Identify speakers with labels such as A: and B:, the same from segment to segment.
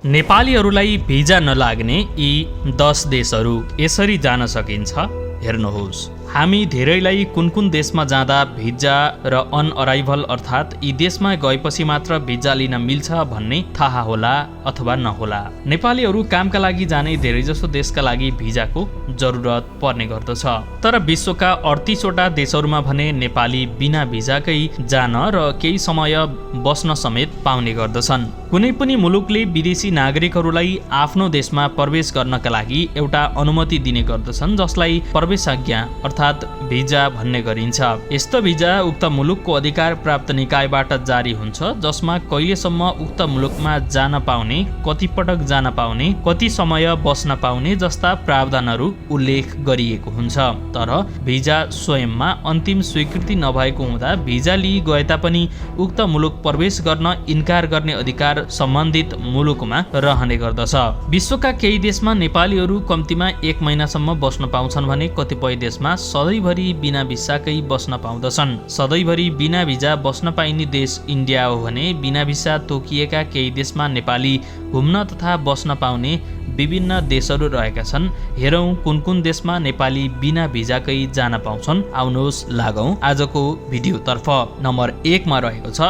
A: नेपालीहरूलाई भिजा नलाग्ने यी 10 देशहरू यसरी जान सकिन्छ। हेर्नुहोस्, हामी धेरैलाई कुन कुन देशमा जाँदा भिजा र अन अराइभल अर्थात् यी देशमा गएपछि मात्र भिजा लिन मिल्छ भन्ने थाहा होला अथवा नहोला। नेपालीहरू कामका लागि जाने धेरैजसो देशका लागि भिजाको जरुरत पर्ने गर्दछ। तर विश्वका 38 वटा देशहरूमा भने नेपाली बिना भिजाकै जान र केही समय बस्न समेत पाउने गर्दछन्। कुनै पनि मुलुकले विदेशी नागरिकहरूलाई आफ्नो देशमा प्रवेश गर्नका लागि एउटा अनुमति दिने गर्दछन्, जसलाई प्रवेशाज्ञा अर्थात् भिजा भन्ने गरिन्छ। यस्तो भिजा उक्त मुलुकको अधिकार प्राप्त निकायबाट जारी हुन्छ, जसमा कहिलेसम्म उक्त मुलुकमा जान पाउने, कति पटक जान पाउने, कति समय बस्न पाउने जस्ता प्रावधानहरू उल्लेख गरिएको हुन्छ। तर भिजा स्वयंमा अन्तिम स्वीकृति नभएको हुँदा भिजा लिई गए तापनि उक्त मुलुक प्रवेश गर्न इन्कार गर्ने अधिकार सम्बन्धित मुलुकमा रहने गर्दछ। विश्वका केही देशमा नेपालीहरू कम्तीमा 1 महिनासम्म बस्न पाउँछन् भने कतिपय देशमा सधैँभरि बिना भिसाकै बस्न पाउँदछन्। सधैँभरि बिना भिजा बस्न पाइने देश इन्डिया हो भने बिना भिसा तोकिएका केही देशमा नेपाली घुम्न तथा बस्न पाउने विभिन्न देशहरू रहेका छन्। हेरौँ कुन कुन देशमा नेपाली बिना भिजाकै जान पाउँछन्। आउनुहोस् लागौँ आजको भिडियोतर्फ। नम्बर 1 मा रहेको छ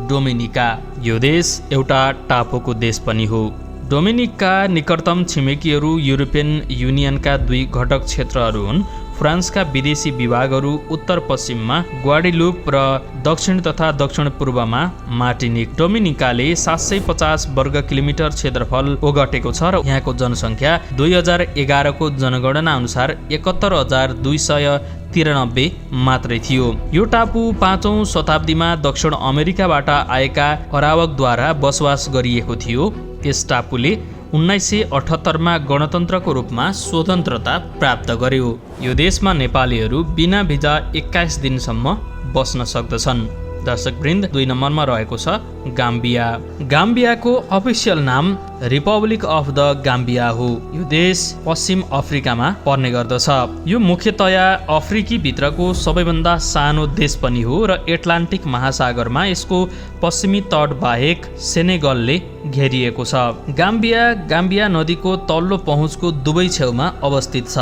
A: डोमिनिका। यो देश एउटा टापुको देश पनि हो। डोमिनिकका निकटतम छिमेकीहरू युरोपियन युनियनका 2 घटक क्षेत्रहरू हुन्। फ्रान्सका विदेशी विभागहरू उत्तर पश्चिममा ग्वाडेलुप र दक्षिण तथा दक्षिण पूर्वमा मार्टिनिक। डोमिनिकाले 750 वर्ग किलोमिटर क्षेत्रफल ओगटेको छ र यहाँको जनसङ्ख्या 2011 को जनगणना अनुसार 71,293 मात्रै थियो। यो टापु 5औं शताब्दीमा दक्षिण अमेरिकाबाट आएका अरावकद्वारा बसोबास गरिएको थियो। यस टापुले 1978 मा गणतन्त्रको रूपमा स्वतन्त्रता प्राप्त गर्यो। यो देशमा नेपालीहरू बिना भिजा 21 दिनसम्म बस्न सक्दछन्। दर्शकवृन्द 2 नम्बरमा रहेको छ गाम्बिया। गाम्बियाको अफिसियल नाम रिपब्लिक अफ द गाम्बिया हो। यो देश पश्चिम अफ्रिकामा पर्ने गर्दछ। यो मुख्यतया अफ्रिकी भित्रको सबैभन्दा सानो देश पनि हो र एटलान्टिक महासागरमा यसको पश्चिमी तट बाहेक सेनेगलले घेरिएको छ। गाम्बिया नदीको तल्लो पहुँचको दुवै छेउमा अवस्थित छ,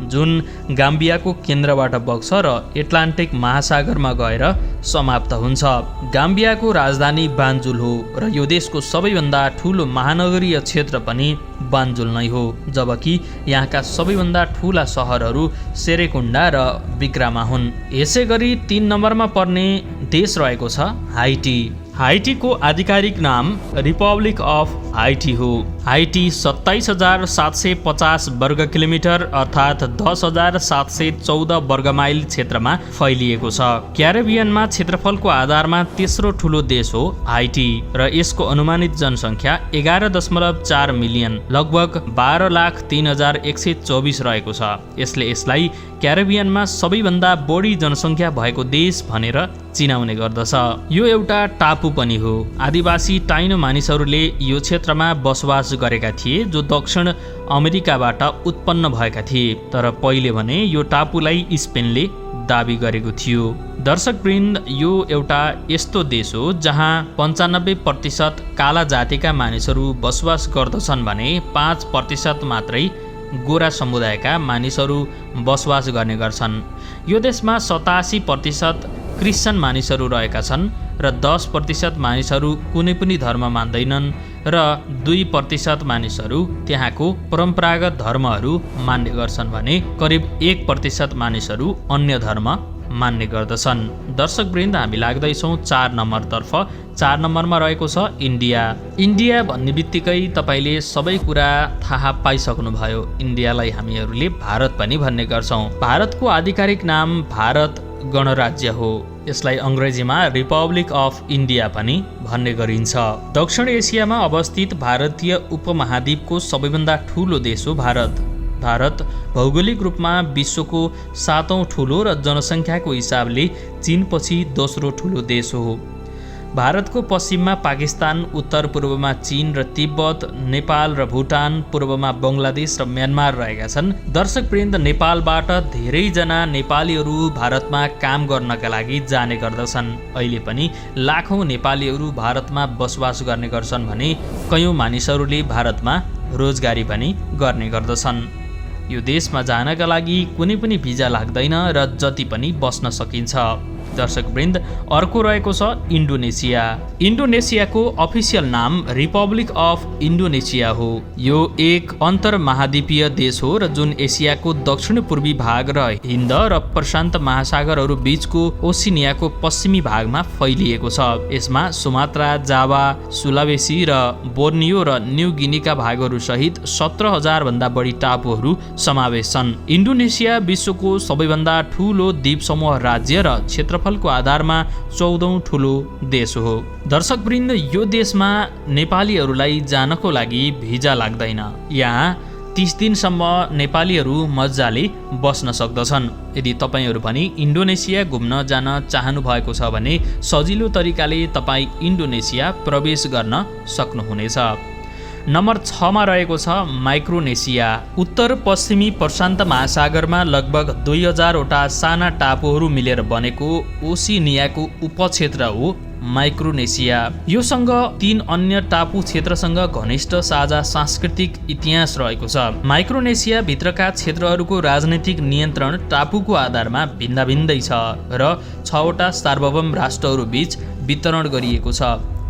A: जुन गाम्बियाको केन्द्रबाट बग्छ र एटलान्टिक महासागरमा गएर समाप्त हुन्छ। गाम्बियाको राजधानी बान्जुल हो र यो देशको सबैभन्दा ठुलो महानगरीय क्षेत्र पनि बान्जुल नै हो, जबकि यहाँका सबैभन्दा ठुला सहरहरू सेरेकुन्डा र बिक्रामा हुन्। यसैगरी 3 नम्बरमा पर्ने देश रहेको छ हाइटी। हाइटीको आधिकारिक नाम रिपब्लिक अफ हाइटी हो। हाइटी 27,750 वर्ग किलोमिटर अर्थात् 10,714 वर्ग माइल क्षेत्रमा फैलिएको छ। क्यारिबियनमा क्षेत्रफलको आधारमा तेस्रो ठुलो देश हो हाइटी र यसको अनुमानित जनसङ्ख्या 11.4 मिलियन, लगभग 12,03,124 रहेको छ। यसले यसलाई क्यारिबियनमा सबैभन्दा बढी जनसङ्ख्या भएको देश भनेर चिनाउने गर्दछ। यो एउटा टापु पनि हो। आदिवासी टाइनो मानिसहरूले यो क्षेत्रमा बसोबास गरेका थिए, जो दक्षिण अमेरिकाबाट उत्पन्न भएका थिए। तर पहिले भने यो टापुलाई स्पेनले दाबी गरेको थियो। दर्शकवृन्द, यो एउटा यस्तो देश हो जहाँ 95% काला जातिका मानिसहरू बसोबास गर्दछन् भने 5% मात्रै गोरा समुदायका मानिसहरू बसोबास गर्ने गर्छन्। यो देशमा 87% क्रिस्चियन मानिसहरू रहेका छन् र 10% मानिसहरू कुनै पनि धर्म मान्दैनन् र 2% मानिसहरू त्यहाँको परम्परागत धर्महरू मान्ने गर्छन् भने करिब 1% मानिसहरू अन्य धर्म मान्ने गर्दछन्। दर्शकवृन्द, हामी लाग्दैछौँ 4 नम्बरतर्फ। 4 नम्बरमा रहेको छ इन्डिया। इन्डिया भन्ने बित्तिकै तपाईँले सबै कुरा थाहा पाइसक्नुभयो। इन्डियालाई हामीहरूले भारत पनि भन्ने गर्छौँ। भारतको आधिकारिक नाम भारत गणराज्य हो। यसलाई अङ्ग्रेजीमा रिपब्लिक अफ इन्डिया पनि भन्ने गरिन्छ। दक्षिण एसियामा अवस्थित भारतीय उपमहाद्वीपको सबैभन्दा ठुलो देश हो भारत। भारत भौगोलिक रूपमा विश्वको 7औं ठुलो र जनसङ्ख्याको हिसाबले चीनपछि दोस्रो ठुलो देश हो। भारतको पश्चिममा पाकिस्तान, उत्तर पूर्वमा चीन र तिब्बत, नेपाल र भुटान, पूर्वमा बङ्गलादेश र म्यानमार रहेका छन्। दर्शकवृन्द, नेपालबाट धेरैजना नेपालीहरू भारतमा काम गर्नका लागि जाने गर्दछन्। अहिले पनि लाखौँ नेपालीहरू भारतमा बसोबास गर्ने गर्छन् भने कयौँ मानिसहरूले भारतमा रोजगारी पनि गर्ने गर्दछन्। यो देशमा जानका लागि कुनै पनि भिजा लाग्दैन र जति पनि बस्न सकिन्छ। दर्शकवृन्द, अर्को रहेको छ इन्डोनेसिया। इन्डोनेसियाको अफिसियल नाम रिपब्लिक अफ इन्डोनेसिया हो। यो एक अन्तर्महाद्वीपीय देश हो र जुन एसियाको दक्षिण पूर्वी भाग र हिन्द र प्रशान्त महासागरहरू बीचको ओसिनियाको पश्चिमी भागमा फैलिएको छ। यसमा सुमात्रा, जावा, सुलावेसी र बोर्नियो र न्यू गिनीका भागहरू सहित 17,000 भन्दा बढी टापुहरू समावेश छन्। इन्डोनेसिया विश्वको सबैभन्दा ठूलो द्वीप समूह राज्य र क्षेत्रफलको आधारमा 14औं ठूलो देश हो। दर्शकवृन्द, यो देशमा नेपालीहरूलाई जानको लागि भिजा लाग्दैन। यहाँ 30 दिनसम्म नेपालीहरू मजाले बस्न सक्दछन्। यदि तपाईँहरू पनि इन्डोनेसिया घुम्न जान चाहनु भएको छ भने सजिलो तरिकाले तपाईँ इन्डोनेसिया प्रवेश गर्न सक्नुहुनेछ। नम्बर 6 मा रहेको छ माइक्रोनेसिया। उत्तर पश्चिमी प्रशान्त महासागरमा लगभग 2000 वटा साना टापुहरू मिलेर बनेको ओसिनियाको उपक्षेत्र हो माइक्रोनेसिया। योसँग 3 अन्य टापु क्षेत्रसँग घनिष्ठ साझा सांस्कृतिक इतिहास रहेको छ। माइक्रोनेसिया भित्रका क्षेत्रहरूको राजनैतिक नियन्त्रण टापुको आधारमा भिन्दै छ र 6 वटा सार्वभौम राष्ट्रहरू बीच वितरण गरिएको छ।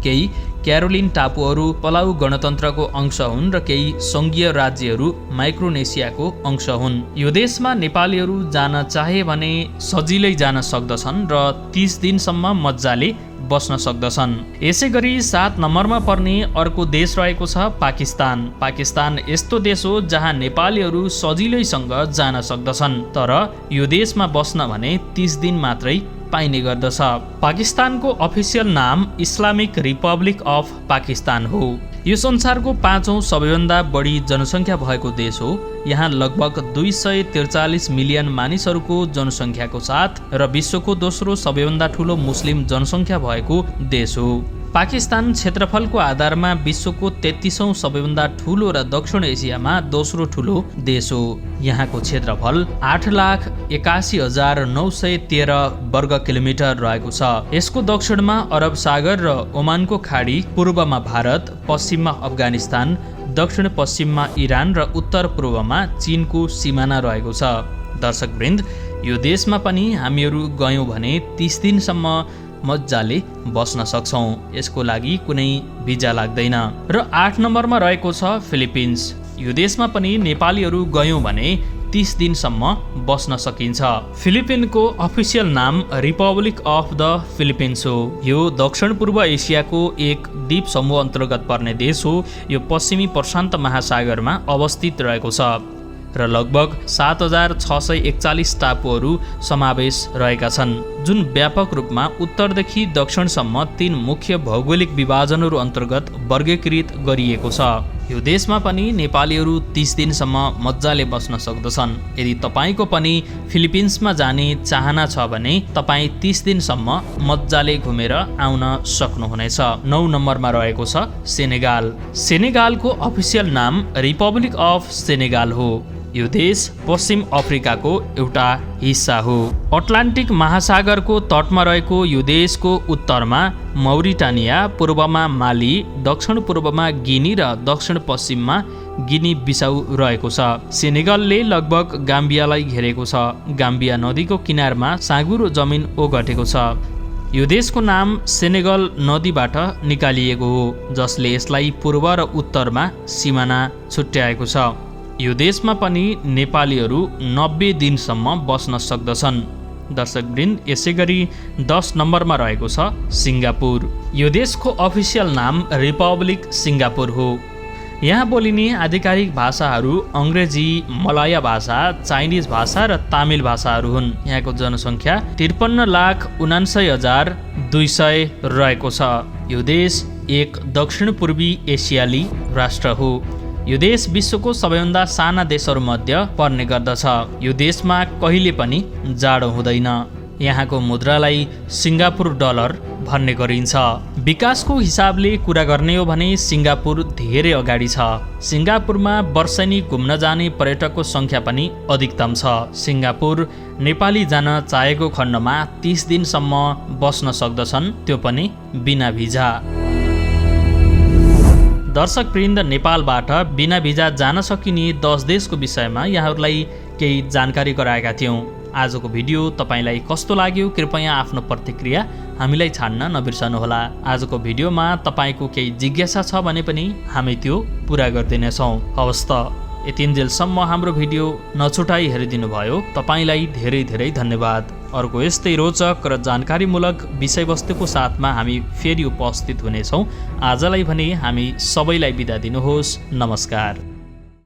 A: केही क्यारोलिन टापुहरू पलाउ गणतन्त्रको अंश हुन् र केही सङ्घीय राज्यहरू माइक्रोनेसियाको अंश हुन्। यो देशमा नेपालीहरू जान चाहे भने सजिलै जान सक्दछन् र 30 दिनसम्म मजाले बस्न सक्दछन्। यसै गरी 7 नम्बरमा पर्ने अर्को देश रहेको छ पाकिस्तान। पाकिस्तान यस्तो देश हो जहाँ नेपालीहरू सजिलैसँग जान सक्दछन्, तर यो देशमा बस्न भने 30 दिन मात्रै पाइने गर्दछ। पाकिस्तानको अफिसियल नाम इस्लामिक रिपब्लिक अफ पाकिस्तान हो। यो संसारको 5औं सबैभन्दा बढी जनसङ्ख्या भएको देश हो। यहाँ लगभग 243 मिलियन मानिसहरूको जनसङ्ख्याको साथ र विश्वको दोस्रो सबैभन्दा ठूलो मुस्लिम जनसङ्ख्या भएको देश हो। पाकिस्तान क्षेत्रफलको आधारमा विश्वको 33औं सबैभन्दा ठूलो र दक्षिण एसियामा दोस्रो ठूलो देश हो। यहाँको क्षेत्रफल 8,81,913 वर्ग किलोमिटर रहेको छ। यसको दक्षिणमा अरब सागर र ओमानको खाडी, पूर्वमा भारत, पश्चिममा अफगानिस्तान, दक्षिण पश्चिममा इरान र उत्तर पूर्वमा चीनको सिमाना रहेको छ। दर्शकवृन्द, यो देशमा पनि हामीहरू गयौँ भने 30 दिनसम्म मजाले बस्न सक्छौँ। यसको लागि कुनै भिजा लाग्दैन। र 8 नम्बरमा रहेको छ फिलिपिन्स। यो देशमा पनि नेपालीहरू गयौँ भने 30 दिनसम्म बस्न सकिन्छ। फिलिपिनको अफिसियल नाम रिपब्लिक अफ द फिलिपिन्स हो। यो दक्षिण पूर्व एसियाको एक द्वीप समूह अन्तर्गत पर्ने देश हो। यो पश्चिमी प्रशान्त महासागरमा अवस्थित रहेको छ र लगभग 7,641 टापुहरू समावेश रहेका छन्, जुन व्यापक रूपमा उत्तरदेखि दक्षिणसम्म 3 मुख्य भौगोलिक विभाजनहरू अन्तर्गत वर्गीकृत गरिएको छ। यो देशमा पनि नेपालीहरू 30 दिनसम्म मजाले बस्न सक्दछन्। यदि तपाईँको पनि फिलिपिन्समा जाने चाहना छ भने तपाईँ 30 दिनसम्म मजाले घुमेर आउन सक्नुहुनेछ। 9 नम्बरमा रहेको छ सेनेगाल। सेनेगालको अफिसियल नाम रिपब्लिक अफ सेनेगाल हो। यो देश पश्चिम अफ्रिकाको एउटा हिस्सा हो। अटलान्टिक महासागरको तटमा रहेको यो देशको उत्तरमा मौरिटानिया, पूर्वमा माली, दक्षिण पूर्वमा गिनी र दक्षिण पश्चिममा गिनी बिसाउ रहेको छ। सेनेगलले लगभग गाम्बियालाई घेरेको छ। गाम्बिया नदीको किनारमा साँघुरो जमिन ओगटेको छ। यो देशको नाम सेनेगल नदीबाट निकालिएको हो, जसले यसलाई पूर्व र उत्तरमा सिमाना छुट्याएको छ। यो देशमा पनि नेपालीहरू 90 दिनसम्म बस्न सक्दछन्। दर्शकवृन्द, यसै गरी 10 नम्बरमा रहेको छ सिङ्गापुर। यो देशको अफिसियल नाम रिपब्लिक सिङ्गापुर हो। यहाँ बोलिने आधिकारिक भाषाहरू अङ्ग्रेजी, मलाया भाषा, चाइनिज भाषा र तामिल भाषाहरू हुन्। यहाँको जनसङ्ख्या 53,79,200 रहेको छ। यो देश एक दक्षिण पूर्वी एसियाली राष्ट्र हो। यो देश विश्वको सबैभन्दा साना देशहरूमध्ये पर्ने गर्दछ। यो देशमा कहिले पनि जाडो हुँदैन। यहाँको मुद्रालाई सिङ्गापुर डलर भन्ने गरिन्छ। विकासको हिसाबले कुरा गर्ने हो भने सिङ्गापुर धेरै अगाडि छ। सिङ्गापुरमा वर्षेनी घुम्न जाने पर्यटकको सङ्ख्या पनि अधिकतम छ। सिङ्गापुर नेपाली जान चाहेको खण्डमा 30 दिनसम्म बस्न सक्दछन्, त्यो पनि बिना भिजा। दर्शकवृन्द, नेपालबाट बिना भिजा जान सकिने 10 देशको विषयमा यहाँहरूलाई केही जानकारी गराएका थियौँ। आजको भिडियो तपाईँलाई कस्तो लाग्यो कृपया आफ्नो प्रतिक्रिया हामीलाई छाड्न नबिर्सनुहोला। आजको भिडियोमा तपाईँको केही जिज्ञासा छ भने पनि हामी त्यो पुरा गरिदिनेछौँ। हवस् त, यतिन्जेलसम्म हाम्रो भिडियो नछुटाई हेरिदिनु भयो, तपाईँलाई धेरै धेरै धन्यवाद। अर्को यस्तै रोचक र जानकारीमूलक विषयवस्तुको साथमा हामी फेरि उपस्थित हुनेछौँ। आजलाई भने हामी सबैलाई बिदा दिनुहोस्। नमस्कार।